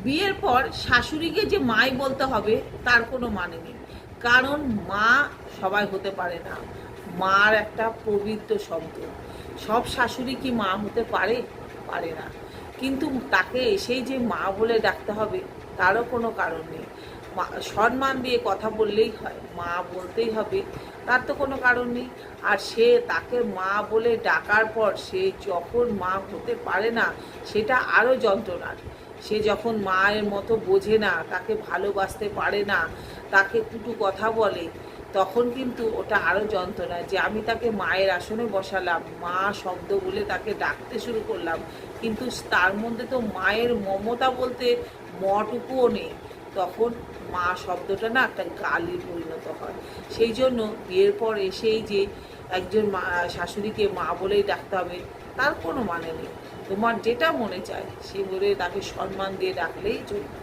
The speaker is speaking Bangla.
বিয়ের পর শাশুড়িকে যে মাই বলতে হবে তার কোনো মানে নেই, কারণ মা সবাই হতে পারে না। মার একটা পবিত্র শব্দ। সব শাশুড়ি কি মা হতে পারে? পারে না। কিন্তু তাকে এসেই যে মা বলে ডাকতে হবে তারও কোনো কারণ নেই। সম্মান দিয়ে কথা বললেই হয়, মা বলতেই হবে, তার তো কোনো কারণ নেই। আর সে তাকে মা বলে ডাকার পর সে যখন মা হতে পারে না, সেটা আরও যন্ত্রণার। সে যখন মায়ের মতো বোঝে না, তাকে ভালোবাসতে পারে না, তাকে কুটু কথা বলে, তখন কিন্তু ওটা আরও যন্ত্রণা। যে আমি তাকে মায়ের আসনে বসালাম, মা শব্দ বলে তাকে ডাকতে শুরু করলাম, কিন্তু তার মধ্যে তো মায়ের মমতা বলতে মটুকুও নেই। তখন মা শব্দটা না একটা গালি পরিণত হয়। সেই জন্য বিয়ের পর এসেই যে একজন মা শাশুড়িকে মা বলেই ডাকতে হবে তার কোনো মানে নেই। তোমার যেটা মনে চায় সে বলে তাকে সম্মান দিয়ে ডাকলেই চলবে।